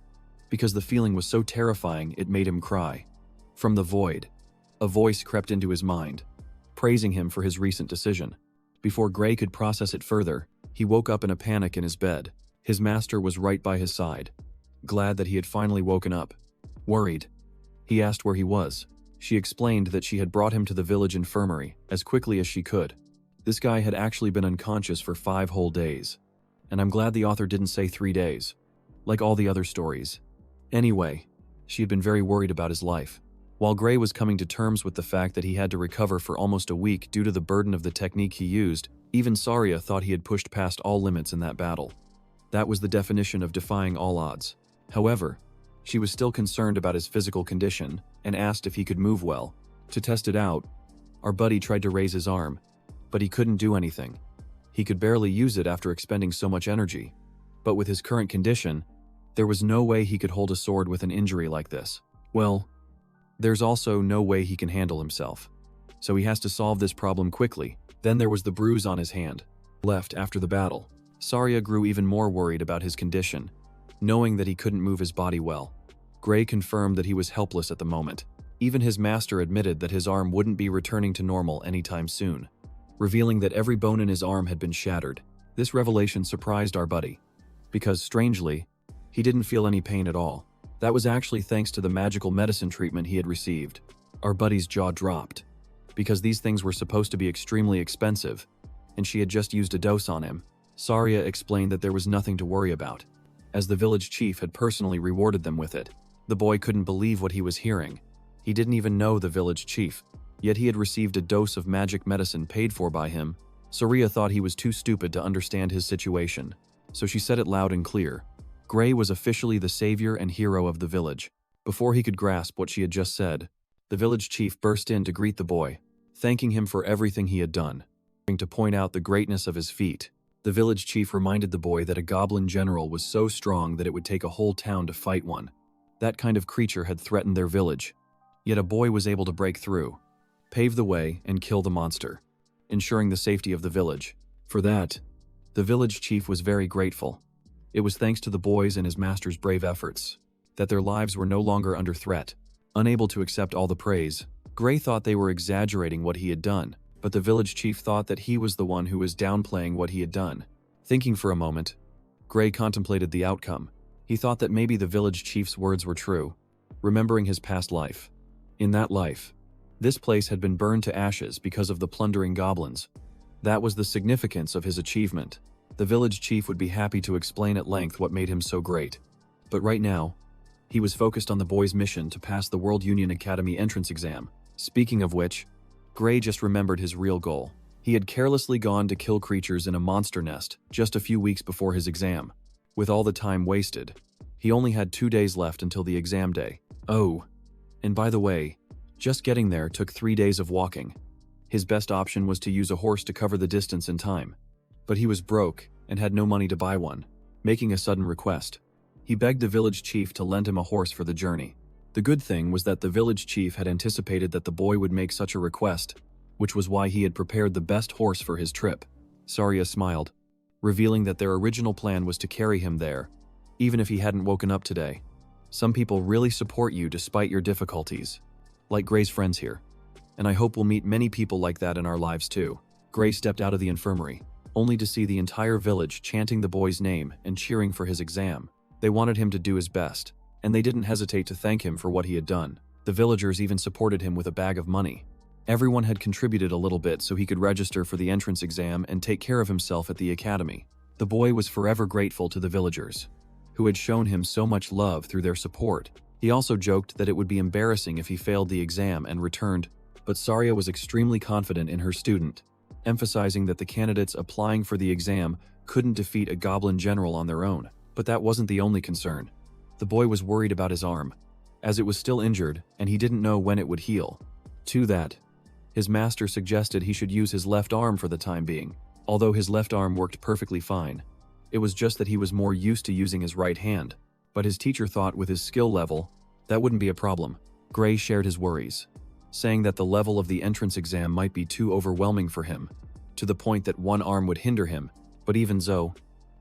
because the feeling was so terrifying it made him cry. From the void, a voice crept into his mind, praising him for his recent decision. Before Gray could process it further, he woke up in a panic in his bed. His master was right by his side, glad that he had finally woken up. Worried, he asked where he was. She explained that she had brought him to the village infirmary as quickly as she could. This guy had actually been unconscious for 5 whole days. And I'm glad the author didn't say 3 days, like all the other stories. Anyway, she had been very worried about his life. While Gray was coming to terms with the fact that he had to recover for almost a week due to the burden of the technique he used, even Saria thought he had pushed past all limits in that battle. That was the definition of defying all odds. However, she was still concerned about his physical condition and asked if he could move well. To test it out, our buddy tried to raise his arm, but he couldn't do anything. He could barely use it after expending so much energy. But with his current condition, there was no way he could hold a sword with an injury like this. Well, there's also no way he can handle himself. So he has to solve this problem quickly. Then there was the bruise on his hand, left after the battle. Saria grew even more worried about his condition, knowing that he couldn't move his body well. Gray confirmed that he was helpless at the moment. Even his master admitted that his arm wouldn't be returning to normal anytime soon, revealing that every bone in his arm had been shattered. This revelation surprised our buddy, because strangely, he didn't feel any pain at all. That was actually thanks to the magical medicine treatment he had received. Our buddy's jaw dropped, because these things were supposed to be extremely expensive, and she had just used a dose on him. Saria explained that there was nothing to worry about, as the village chief had personally rewarded them with it. The boy couldn't believe what he was hearing. He didn't even know the village chief, yet he had received a dose of magic medicine paid for by him. Saria thought he was too stupid to understand his situation, so she said it loud and clear. Gray was officially the savior and hero of the village. Before he could grasp what she had just said, the village chief burst in to greet the boy, thanking him for everything he had done, to point out the greatness of his feat. The village chief reminded the boy that a goblin general was so strong that it would take a whole town to fight one. That kind of creature had threatened their village, yet a boy was able to break through, pave the way, and kill the monster, ensuring the safety of the village. For that, the village chief was very grateful. It was thanks to the boys and his master's brave efforts that their lives were no longer under threat. Unable to accept all the praise, Gray thought they were exaggerating what he had done, but the village chief thought that he was the one who was downplaying what he had done. Thinking for a moment, Gray contemplated the outcome. He thought that maybe the village chief's words were true, remembering his past life. In that life, this place had been burned to ashes because of the plundering goblins. That was the significance of his achievement. The village chief would be happy to explain at length what made him so great. But right now, he was focused on the boy's mission to pass the World Union Academy entrance exam. Speaking of which, Gray just remembered his real goal. He had carelessly gone to kill creatures in a monster nest just a few weeks before his exam. With all the time wasted, he only had 2 days left until the exam day. Oh, and by the way, just getting there took 3 days of walking. His best option was to use a horse to cover the distance in time. But he was broke and had no money to buy one. Making a sudden request, he begged the village chief to lend him a horse for the journey. The good thing was that the village chief had anticipated that the boy would make such a request, which was why he had prepared the best horse for his trip. Saria smiled, revealing that their original plan was to carry him there, even if he hadn't woken up today. Some people really support you despite your difficulties, like Gray's friends here. And I hope we'll meet many people like that in our lives too. Gray stepped out of the infirmary, only to see the entire village chanting the boy's name and cheering for his exam. They wanted him to do his best, and they didn't hesitate to thank him for what he had done. The villagers even supported him with a bag of money. Everyone had contributed a little bit so he could register for the entrance exam and take care of himself at the academy. The boy was forever grateful to the villagers, who had shown him so much love through their support. He also joked that it would be embarrassing if he failed the exam and returned, but Saria was extremely confident in her student, emphasizing that the candidates applying for the exam couldn't defeat a goblin general on their own. But that wasn't the only concern. The boy was worried about his arm, as it was still injured and he didn't know when it would heal. To that, his master suggested he should use his left arm for the time being. Although his left arm worked perfectly fine, it was just that he was more used to using his right hand. But his teacher thought with his skill level, that wouldn't be a problem. Gray shared his worries, saying that the level of the entrance exam might be too overwhelming for him, to the point that one arm would hinder him, But even so,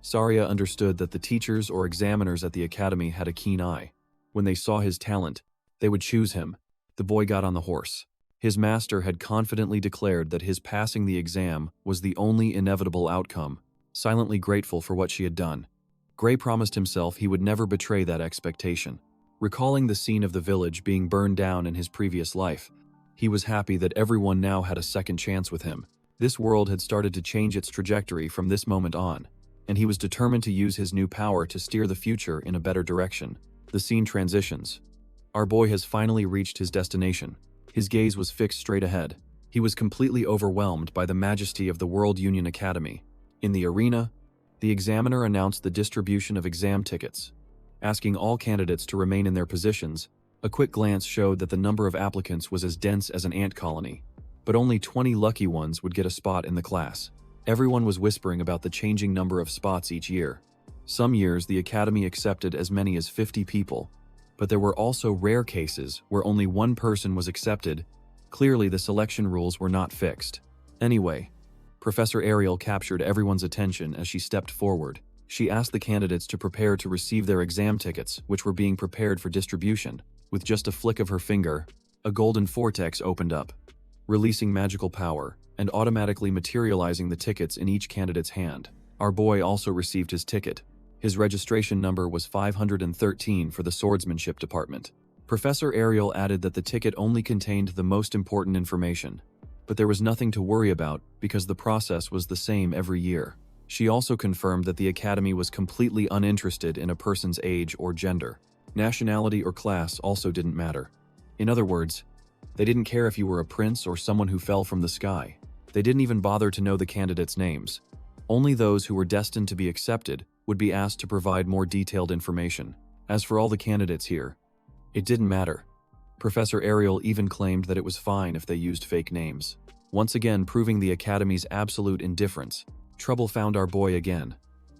Saria understood that the teachers or examiners at the academy had a keen eye. When they saw his talent, they would choose him. The boy got on the horse. His master had confidently declared that his passing the exam was the only inevitable outcome, silently grateful for what she had done. Gray promised himself he would never betray that expectation. Recalling the scene of the village being burned down in his previous life, he was happy that everyone now had a second chance with him. This world had started to change its trajectory from this moment on, and he was determined to use his new power to steer the future in a better direction. The scene transitions. Our boy has finally reached his destination. His gaze was fixed straight ahead. He was completely overwhelmed by the majesty of the World Union Academy. In the arena, the examiner announced the distribution of exam tickets. Asking all candidates to remain in their positions, a quick glance showed that the number of applicants was as dense as an ant colony. But only 20 lucky ones would get a spot in the class. Everyone was whispering about the changing number of spots each year. Some years the academy accepted as many as 50 people, but there were also rare cases where only one person was accepted. Clearly the selection rules were not fixed. Anyway, Professor Ariel captured everyone's attention as she stepped forward. She asked the candidates to prepare to receive their exam tickets, which were being prepared for distribution. With just a flick of her finger, a golden vortex opened up, releasing magical power and automatically materializing the tickets in each candidate's hand. Our boy also received his ticket. His registration number was 513 for the swordsmanship department. Professor Ariel added that the ticket only contained the most important information, but there was nothing to worry about because the process was the same every year. She also confirmed that the academy was completely uninterested in a person's age or gender. Nationality or class also didn't matter. In other words, they didn't care if you were a prince or someone who fell from the sky. They didn't even bother to know the candidates' names. Only those who were destined to be accepted would be asked to provide more detailed information. As for all the candidates here, it didn't matter. Professor Ariel even claimed that it was fine if they used fake names. Once again proving the academy's absolute indifference, trouble found our boy again.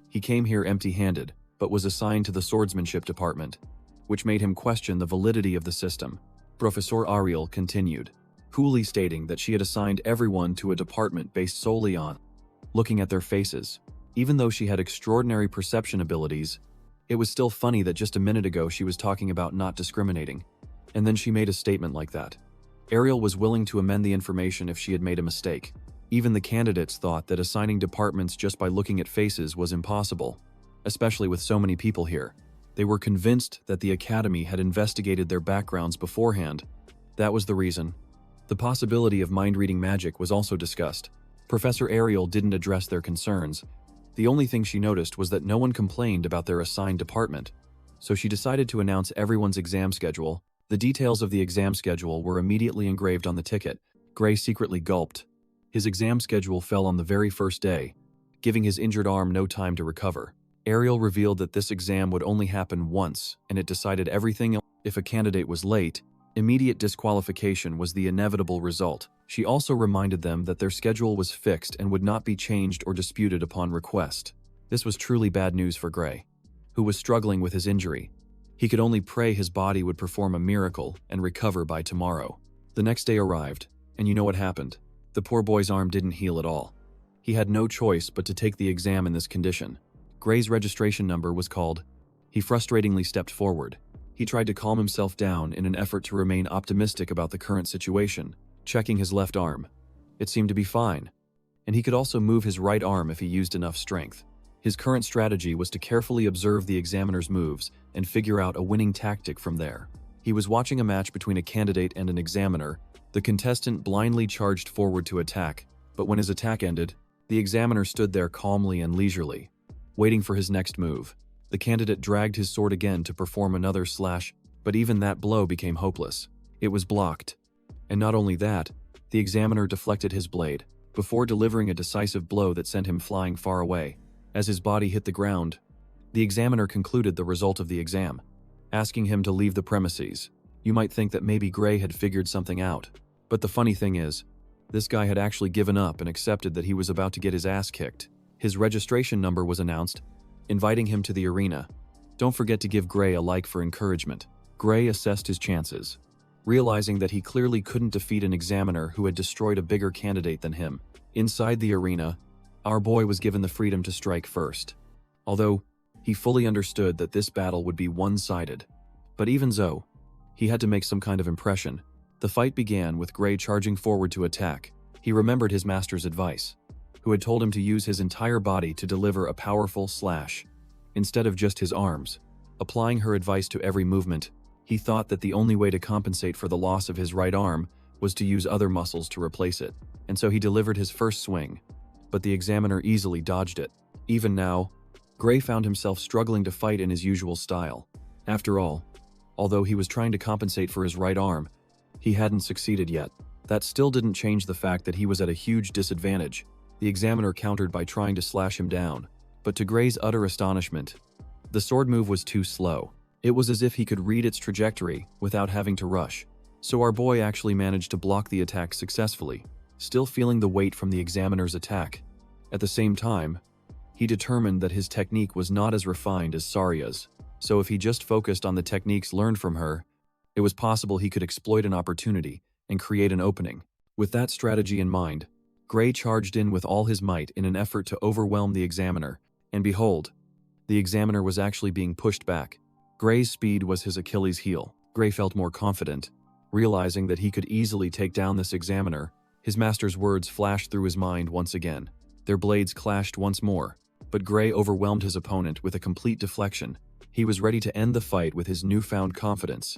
He came here empty-handed, but was assigned to the swordsmanship department, which made him question the validity of the system. Professor Ariel continued, coolly stating that she had assigned everyone to a department based solely on looking at their faces. Even though she had extraordinary perception abilities, it was still funny that just a minute ago she was talking about not discriminating, and then she made a statement like that. Ariel was willing to amend the information if she had made a mistake. Even the candidates thought that assigning departments just by looking at faces was impossible, especially with so many people here. They were convinced that the academy had investigated their backgrounds beforehand. That was the reason. The possibility of mind-reading magic was also discussed. Professor Ariel didn't address their concerns. The only thing she noticed was that no one complained about their assigned department, so she decided to announce everyone's exam schedule. The details of the exam schedule were immediately engraved on the ticket. Gray secretly gulped. His exam schedule fell on the very first day, giving his injured arm no time to recover. Ariel revealed that this exam would only happen once, and it decided everything else. If a candidate was late, immediate disqualification was the inevitable result. She also reminded them that their schedule was fixed and would not be changed or disputed upon request. This was truly bad news for Gray, who was struggling with his injury. He could only pray his body would perform a miracle and recover by tomorrow. The next day arrived, and you know what happened. The poor boy's arm didn't heal at all. He had no choice but to take the exam in this condition. Gray's registration number was called. He frustratingly stepped forward. He tried to calm himself down in an effort to remain optimistic about the current situation, checking his left arm. It seemed to be fine, and he could also move his right arm if he used enough strength. His current strategy was to carefully observe the examiner's moves and figure out a winning tactic from there. He was watching a match between a candidate and an examiner. The contestant blindly charged forward to attack, but when his attack ended, the examiner stood there calmly and leisurely, waiting for his next move. The candidate dragged his sword again to perform another slash, but even that blow became hopeless. It was blocked. And not only that, the examiner deflected his blade, before delivering a decisive blow that sent him flying far away. As his body hit the ground, the examiner concluded the result of the exam, asking him to leave the premises. You might think that maybe Gray had figured something out, but the funny thing is, this guy had actually given up and accepted that he was about to get his ass kicked. His registration number was announced, inviting him to the arena. Don't forget to give Gray a like for encouragement. Gray assessed his chances, realizing that he clearly couldn't defeat an examiner who had destroyed a bigger candidate than him. Inside the arena, Our boy was given the freedom to strike first, although he fully understood that this battle would be one-sided. But even so, he had to make some kind of impression. The fight began with Gray charging forward to attack. He remembered his master's advice, who had told him to use his entire body to deliver a powerful slash, instead of just his arms. Applying her advice to every movement, he thought that the only way to compensate for the loss of his right arm was to use other muscles to replace it, and so he delivered his first swing, but the examiner easily dodged it. Even now, Gray found himself struggling to fight in his usual style. After all, although he was trying to compensate for his right arm, he hadn't succeeded yet. That still didn't change the fact that he was at a huge disadvantage. The examiner countered by trying to slash him down, but to Gray's utter astonishment, the sword move was too slow. It was as if he could read its trajectory without having to rush. So our boy actually managed to block the attack successfully, still feeling the weight from the examiner's attack. At the same time, he determined that his technique was not as refined as Sarya's, so if he just focused on the techniques learned from her, it was possible he could exploit an opportunity and create an opening. With that strategy in mind, Gray charged in with all his might in an effort to overwhelm the examiner, and behold, the examiner was actually being pushed back. Gray's speed was his Achilles heel. Gray felt more confident, realizing that he could easily take down this examiner. His master's words flashed through his mind once again. Their blades clashed once more, but Gray overwhelmed his opponent with a complete deflection. He was ready to end the fight with his newfound confidence.